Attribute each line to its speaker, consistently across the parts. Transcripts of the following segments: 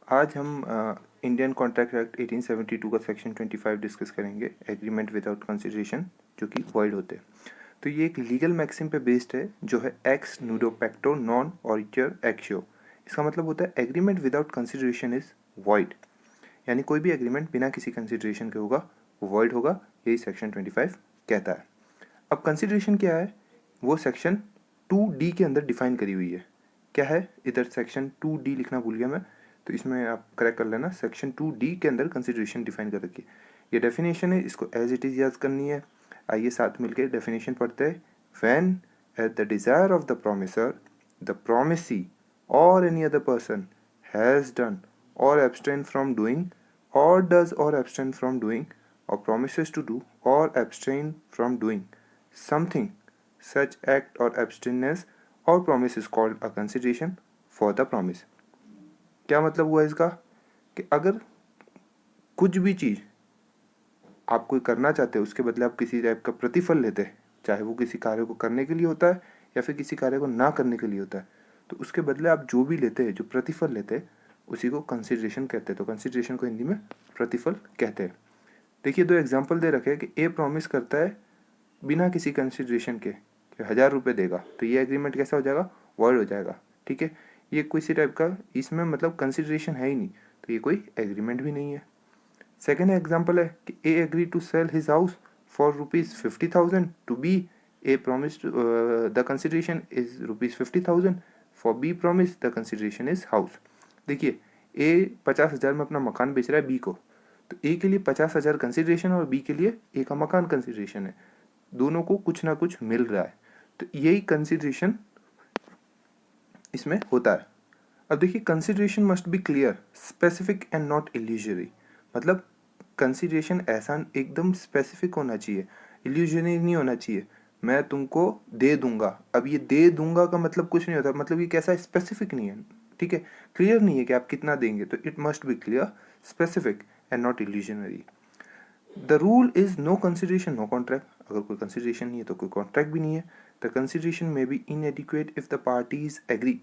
Speaker 1: आज हम Indian contract act 1872 का सेक्शन 25 डिस्कस करेंगे, एग्रीमेंट विदाउट कंसिडरेशन, जो कि वॉइड होते हैं। तो ये एक लीगल मैक्सिम पे बेस्ड है, जो है एक्स नूडो पैक्टो नॉन ऑरिटर एक्शियो। इसका मतलब होता है agreement without consideration is void, यानी कोई भी एग्रीमेंट बिना किसी कंसिडरेशन के होगा वो वॉइड होगा, यही सेक्शन 25 कहता है। अब कंसिडरेशन क्या है, वो सेक्शन 2D के अंदर डिफाइन करी हुई है। क्या है, इधर सेक्शन 2D लिखना भूल गया मैं, तो इसमें आप करेक्ट कर लेना। सेक्शन 2D के अंदर कंसिडरेशन डिफाइन कर रखी है। ये डेफिनेशन है, इसको एज इट इज याद करनी है। आइए साथ मिलकर डेफिनेशन पढ़ते हैं। When at the desire of the promisor the promisee or any other person has done or abstain from doing or does or abstain from doing or promises to do or abstain from doing something, such act or abstinence or promise is called a consideration for the promise। क्या मतलब हुआ इसका कि अगर कुछ भी चीज़ आप कोई करना चाहते हो, उसके बदले आप किसी टाइप का प्रतिफल लेते हैं, चाहे वो किसी कार्य को करने के लिए होता है या फिर किसी कार्य को ना करने के लिए होता है, तो उसके बदले आप जो भी लेते हैं, जो प्रतिफल लेते हैं, उसी को कंसिडरेशन कहते हैं। तो कंसिडरेशन को हिंदी में प्रतिफल कहते हैं। देखिए, 2 एग्जाम्पल दे रखे हैं कि ए प्रॉमिस करता है बिना किसी कंसिडरेशन के कि 1000 रुपये देगा, तो ये एग्रीमेंट कैसा हो जाएगा, वॉइड हो जाएगा। ठीक है, ये किसी टाइप का इसमें मतलब कंसिडरेशन है ही नहीं, तो ये कोई एग्रीमेंट भी नहीं है। सेकेंड एग्जाम्पल है कि A agree to sell his house for ₹50,000 to B. A promise the consideration is ₹50,000, for B promise the consideration is house. देखिए, ए 50,000 में अपना मकान बेच रहा है बी को, तो ए के लिए 50,000 कंसिडरेशन और बी के लिए ए का मकान कंसिडरेशन है। दोनों को कुछ ना कुछ मिल रहा है, तो यही कंसिडरेशन इसमें होता है। अब देखिए, consideration must be clear, specific and not illusory. मतलब कंसिडरेशन ऐसा एकदम स्पेसिफिक होना चाहिए, इल्यूजनरी नहीं होना चाहिए। मैं तुमको दे दूंगा, अब ये दे दूंगा का मतलब कुछ नहीं होता, मतलब ये कैसा स्पेसिफिक नहीं है। ठीक है, क्लियर नहीं है कि आप कितना देंगे, तो it must be clear, specific and not illusionary. The rule is no consideration no contract. अगर कोई कंसिडरेशन नहीं है तो कोई कॉन्ट्रैक्ट भी नहीं है। The consideration may be inadequate if the parties agree.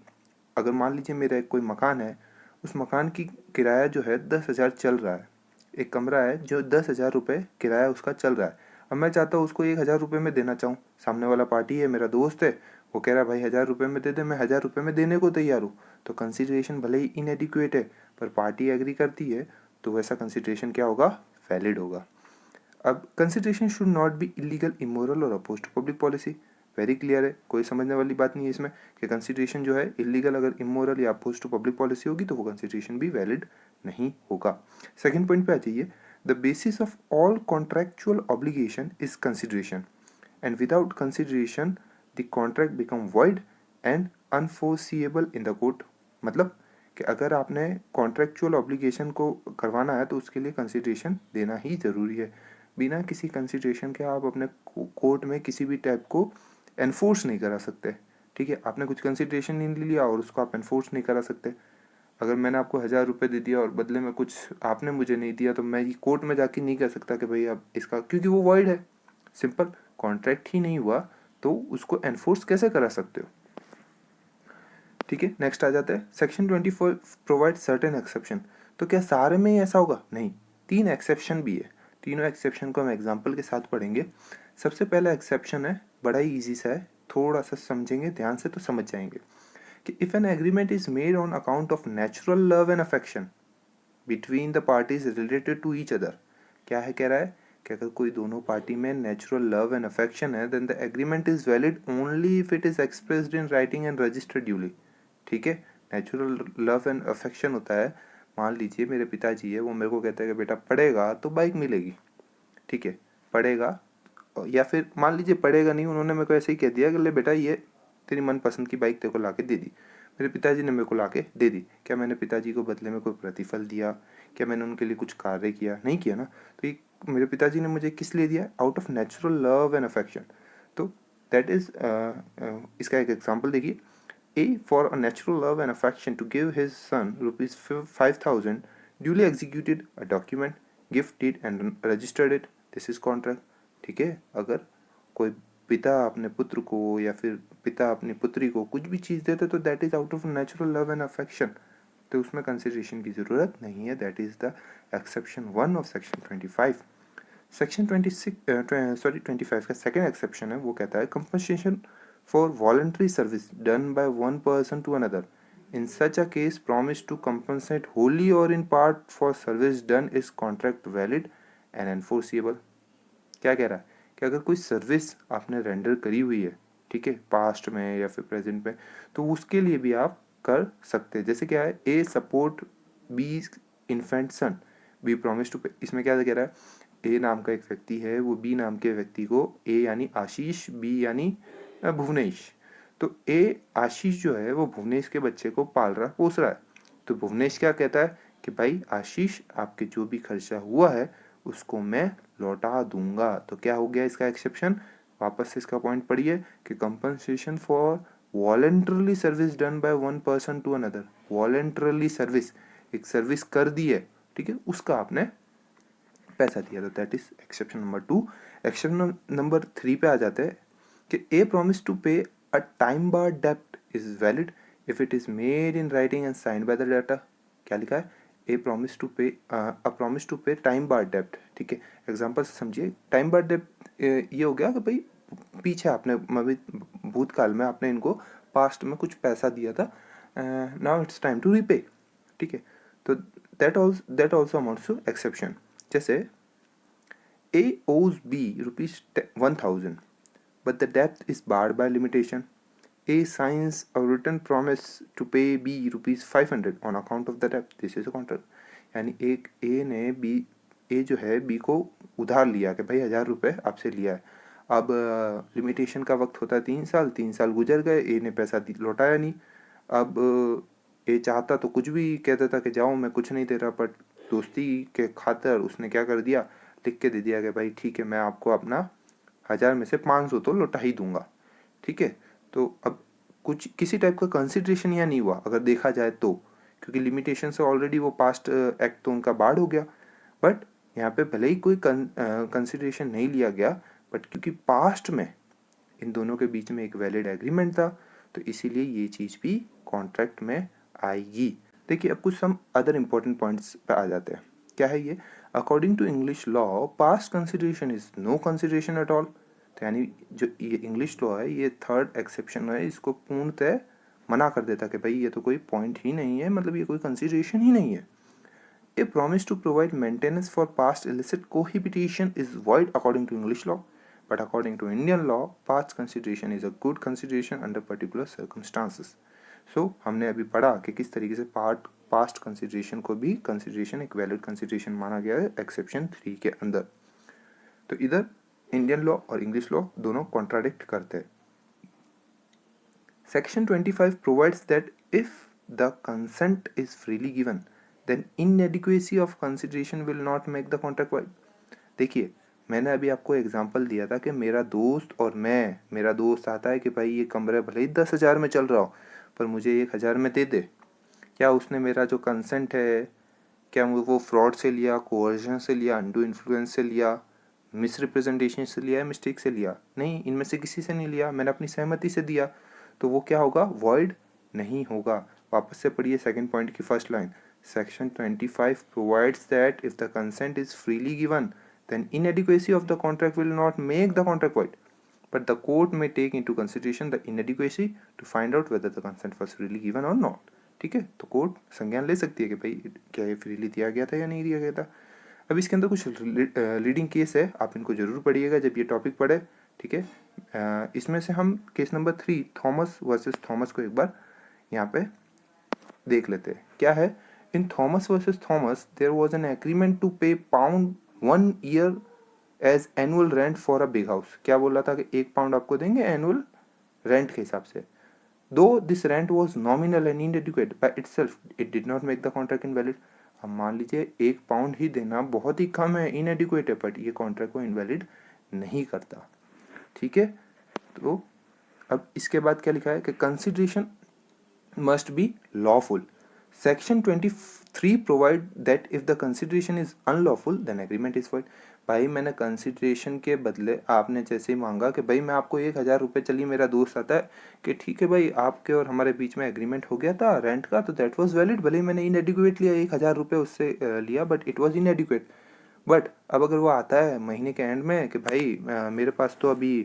Speaker 1: अगर मान लीजिए मेरा कोई मकान है, उस मकान की किराया जो है 10,000 चल रहा है, एक कमरा है जो 10,000 रुपये किराया उसका चल रहा है। अब मैं चाहता हूँ उसको 1,000 रुपये में देना चाहूँ, सामने वाला पार्टी है, मेरा दोस्त है, वो कह रहा है भाई 1,000 रुपये में दे दे, मैं 1,000 रुपये में देने को तैयार हूँ। तो कंसिडरेशन भले ही इनएडिक्वेट है, पर पार्टी एग्री करती है, तो वैसा कंसिडरेशन क्या होगा, वैलिड होगा। अब consideration should not be illegal, immoral or oppose to public policy. Very clear है, कोई समझने वाली बात नहीं है इसमें कि कंसिडरेशन जो है इलीगल, अगर इमोरल या अपोज टू पब्लिक पॉलिसी होगी तो वो कंसिडरेशन भी वैलिड नहीं होगा। सेकंड पॉइंट पे आ जाइए। The basis of all contractual obligation is consideration, and without consideration the contract become void and unenforceable in the court. मतलब कि अगर आपने कॉन्ट्रैक्चुअल ऑब्लिगेशन को करवाना है तो उसके लिए कंसिडरेशन देना ही ज़रूरी है। बिना किसी कंसिडरेशन के आप अपने कोर्ट में किसी भी टाइप को एनफोर्स नहीं करा सकते। ठीक है, आपने कुछ कंसिडरेशन नहीं लिया और उसको आप एनफोर्स नहीं करा सकते। अगर मैंने आपको 1,000 रुपये दे दिया और बदले में कुछ आपने मुझे नहीं दिया, तो मैं ये कोर्ट में जाके नहीं कह सकता कि भाई आप इसका, क्योंकि वो वॉइड है, सिंपल कॉन्ट्रैक्ट ही नहीं हुआ, तो उसको एनफोर्स कैसे करा सकते हो। ठीक है, नेक्स्ट आ जाता है। Section 24 provide certain exception. तो क्या सारे में ही ऐसा होगा, नहीं, 3 एक्सेप्शन भी है। तीनों एक्सेप्शन को हम एग्जाम्पल के साथ पढ़ेंगे। सबसे पहला एक्सेप्शन है, बड़ा ही ईजी सा है, थोड़ा सा समझेंगे ध्यान से तो समझ जाएंगे कि if an agreement is made on account of natural love and affection between the parties related to each other. क्या है, कह रहा है कि अगर कोई दोनों पार्टी में नेचुरल लव एंड अफेक्शन है, then the agreement is valid only if it is expressed in writing and registered duly. ठीक है, नेचुरल लव एंड अफेक्शन होता है, मान लीजिए मेरे पिताजी है, वो मेरे को कहता है कि बेटा पढ़ेगा तो बाइक मिलेगी। ठीक है, पढ़ेगा, या फिर मान लीजिए पढ़ेगा नहीं, उन्होंने मेरे को ऐसे ही कह दिया कि ले बेटा ये तेरी मनपसंद की बाइक तेरे को ला के दे दी, मेरे पिताजी ने मेरे को ला के दे दी। क्या मैंने पिताजी को बदले में कोई प्रतिफल दिया, क्या मैंने उनके लिए कुछ कार्य किया, नहीं किया ना। तो ये मेरे पिताजी ने मुझे किस लिए दिया, out of natural love and affection. तो दैट इज इसका एक एग्जाम्पल देखिए। A, for a natural love and affection, to give his son ₹5,000, duly executed a document, gifted and registered it. This is contract. ठीक है, अगर कोई पिता अपने पुत्र को या फिर पिता अपनी पुत्री को कुछ भी चीज़ देते तो that is out of natural love and affection. तो उसमें कंसिडरेशन की ज़रूरत नहीं है. That is the exception 1 of section 25. Section 25 का सेकेंड एक्सेप्शन है, वो कहता है compensation for voluntary service done by one person to another. In such a case, promise to compensate wholly or in part for service done is contract valid and enforceable. क्या कह रहा है कि अगर कोई सर्विस आपने रेंडर करी हुई है, ठीक है, पास्ट में या फिर प्रेजेंट में, तो उसके लिए भी आप कर सकते हैं. जैसे क्या है, A support B infant son, B promise to pay. इसमें क्या कह रहा है, ए नाम का एक व्यक्ति है, वो बी नाम के व्यक्ति को, ए यानी आशीष, बी यानी भुवनेश, तो ए आशीष जो है वो भुवनेश के बच्चे को पाल रहा पोस रहा है. तो भुवनेश क्या कहता है कि भाई आशीष, आपके जो भी खर्चा हुआ है उसको मैं लौटा दूंगा. तो क्या हो गया इसका एक्सेप्शन. वापस से इसका पॉइंट पढ़िए कि compensation for voluntarily service done by one person to another. Voluntarily service, एक सर्विस कर दी है, ठीक है, उसका आपने पैसा दिया. तो that is exception number 2. Exception number 3 पे आ जाते हैं कि ए प्रॉमिस टू पे a time barred debt is valid if it is made in writing and signed by the debtor. क्या लिखा है, a promise to pay time barred debt. ठीक है, एग्जांपल से समझिए. टाइम बार्ड डेब्ट ये हो गया कि भाई पीछे आपने भूतकाल में आपने इनको पास्ट में कुछ पैसा दिया था, now it's time to repay. ठीक है, तो that also amounts to exception. जैसे A owes B ₹1000 but the debt is barred by limitation. A signs a written promise to pay B ₹500 on account of the debt. This is a contract. यानी एक A जो है B को उधार लिया कि भाई 1000 रुपये आपसे लिया है. अब लिमिटेशन का वक्त होता है 3 साल गुजर गए, A ने पैसा लौटाया नहीं. अब A चाहता तो कुछ भी कह देता कि जाओ मैं कुछ नहीं दे रहा, पर दोस्ती के खातिर उसने क्या कर दिया, लिख के दे दिया कि भाई ठीक है, मैं आपको अपना 1000 में से 500 तो लौटा ही दूंगा. ठीक है, तो अब कुछ किसी टाइप का कंसिडरेशन यहाँ नहीं हुआ अगर देखा जाए तो, क्योंकि लिमिटेशन से ऑलरेडी वो पास्ट एक्ट तो उनका बाढ़ हो गया. बट यहाँ पे भले ही कोई कंसिडरेशन नहीं लिया गया, बट क्योंकि पास्ट में इन दोनों के बीच में एक वैलिड एग्रीमेंट था, तो इसीलिए ये चीज़ भी कॉन्ट्रैक्ट में आएगी. देखिए, अब कुछ सम अदर इम्पोर्टेंट पॉइंट्स पे आ जाते हैं. क्या है ये, according to English law past consideration is no consideration at all. तो यानी जो ये इंग्लिश लॉ है, ये थर्ड एक्सेप्शन है, इसको पूर्णतः मना कर देता कि भाई ये तो कोई पॉइंट ही नहीं है, मतलब ये कोई कंसिडरेशन ही नहीं है. A promise to provide maintenance for past illicit cohabitation is void according to English law, but according to Indian law past consideration is a good consideration under particular circumstances. So हमने अभी पढ़ा कि किस तरीके से पास्ट कंसिडरेशन को भी consideration, एक वैलिड कंसिडरेशन माना गया है एक्सेप्शन 3 के अंदर. तो इधर इंडियन लॉ और इंग्लिश लॉ दोनों कॉन्ट्राडिक्ट करते हैं. Section 25 provides that if the consent is freely given then inadequacy of consideration will not make the contract void. देखिए, मैंने अभी आपको एग्जांपल दिया था कि मेरा दोस्त आता है कि भाई ये कमरा भले ही 10,000 में चल रहा हो, पर मुझे 1,000 में दे दे. क्या उसने मेरा जो कंसेंट है, क्या वो फ्रॉड से लिया, कोअर्जन से लिया, अनडू इन्फ्लुएंस से लिया, मिसरिप्रेजेंटेशन से लिया, मिस्टेक से लिया? नहीं, इनमें से किसी से नहीं लिया, मैंने अपनी सहमति से दिया. तो वो क्या होगा, वॉइड नहीं होगा. वापस से पढ़िए सेकंड पॉइंट की first line. Section 25 provides that if the consent is freely given then inadequacy of the contract will not make the contract void, but the court may take into consideration the inadequacy to find out whether the consent was freely given or not. ठीक है, तो court संज्ञान ले सकती है कि भाई क्या ये फ्रीली दिया गया था या नहीं दिया गया था. अब इसके अंदर कुछ लीडिंग केस है, आप इनको जरूर पढ़िएगा जब ये टॉपिक पढ़े. ठीक है, इसमें से हम case number 3 Thomas versus Thomas को एक बार यहाँ पे देख लेते हैं. क्या है, in Thomas versus Thomas there was an agreement to pay £1 year as annual rent for a big house. क्या बोला था कि £1 आपको देंगे एनुअल रेंट के हिसाब से. दो this rent was nominal and इनएडिक्वेट by itself, it did not make the contract invalid. अब मान लीजिए £1 ही देना बहुत ही कम है, इनएडिक्वेट है, बट ये कॉन्ट्रैक्ट को इनवैलिड नहीं करता. ठीक है, तो अब इसके बाद क्या लिखा है कि consideration must be lawful. Section 23 provide that if the consideration is unlawful then agreement is void. भाई मैंने कंसिडरेशन के बदले आपने जैसे ही मांगा कि भाई मैं आपको 1,000 रुपये, चलिए मेरा दोस्त आता है कि ठीक है भाई आपके और हमारे बीच में एग्रीमेंट हो गया था रेंट का, तो दैट वाज वैलिड, भले ही मैंने इनएडिक्वेट लिया 1,000 रुपये उससे लिया, बट इट वाज इनएडिक्वेट। बट अब अगर वो आता है महीने के एंड में कि भाई मेरे पास तो अभी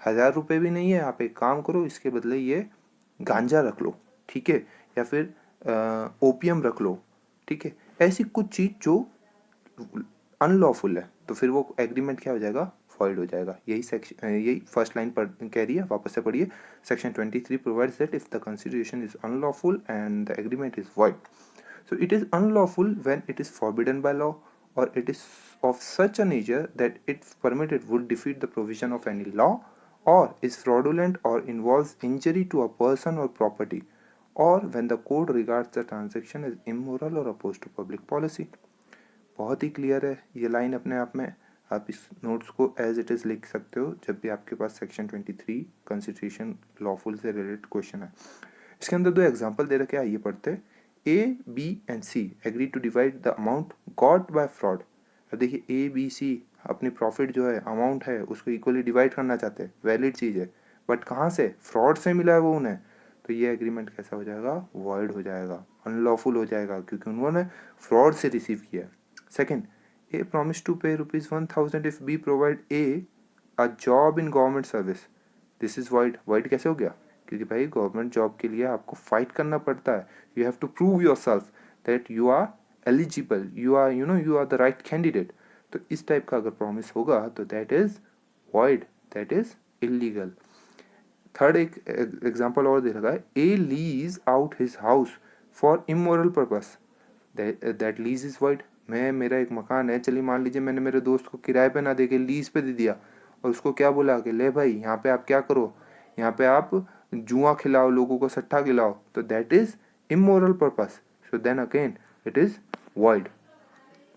Speaker 1: 1,000 रुपये भी नहीं है, आप एक काम करो इसके बदले ये गांजा रख लो, ठीक है, या फिर ओपियम रख लो, ठीक है, ऐसी कुछ चीज़ जो अनलॉफुल है, तो फिर वो एग्रीमेंट क्या हो जाएगा, वॉइड हो जाएगा। यही सेक्शन, यही फर्स्ट लाइन पर कह रही है, वापस से पढ़िए। Section 23 provides that if the consideration is unlawful and the agreement is void, so it is unlawful when it is forbidden by law, or it is of such a nature that if permitted would defeat the provision of any law, or is fraudulent or involves injury to a person or property, or when the court regards the transaction as immoral or opposed to public policy। बहुत ही clear है ये line अपने आप में। आप इस notes को as it is लिख सकते हो जब भी आपके पास सेक्शन 23 कंसिडरेशन लॉफुल से रिलेटेड क्वेश्चन है। इसके अंदर दो एग्जांपल दे रखे, आइए पढ़ते हैं। A, B and C agree to divide the amount got by fraud. अब देखिए ए, बी, सी अपनी प्रॉफिट जो है, अमाउंट है, उसको इक्वली डिवाइड करना चाहते हैं, वैलिड चीज़ है, बट कहाँ से, फ्रॉड से मिला है वो उन्हें, तो ये एग्रीमेंट कैसा हो जाएगा, वॉइड हो जाएगा, अनलॉफुल हो जाएगा, क्योंकि उन्होंने फ्रॉड से रिसीव किया। Second, A promise to pay ₹1,000 if B provide A a job in government service, this is void. Void कैसे हो गया, क्योंकि भाई गवर्नमेंट जॉब के लिए आपको फाइट करना पड़ता है, you have to prove yourself that you are eligible, you are you are the right candidate. तो इस टाइप का अगर प्रॉमिस होगा तो that is void, that is illegal. Third एक एग्जाम्पल और दे रखा है, A lease out his house for immoral purpose, that lease is void. मेरा एक मकान है, चलिए मान लीजिए मैंने मेरे दोस्त को किराए पे ना दे के लीज पे दे दिया, और उसको क्या बोला कि ले भाई यहाँ पे आप क्या करो, यहाँ पे आप जुआ खिलाओ, लोगों को सट्टा खिलाओ, तो that is immoral purpose, so then again it is void.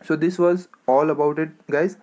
Speaker 1: So this was all about it guys.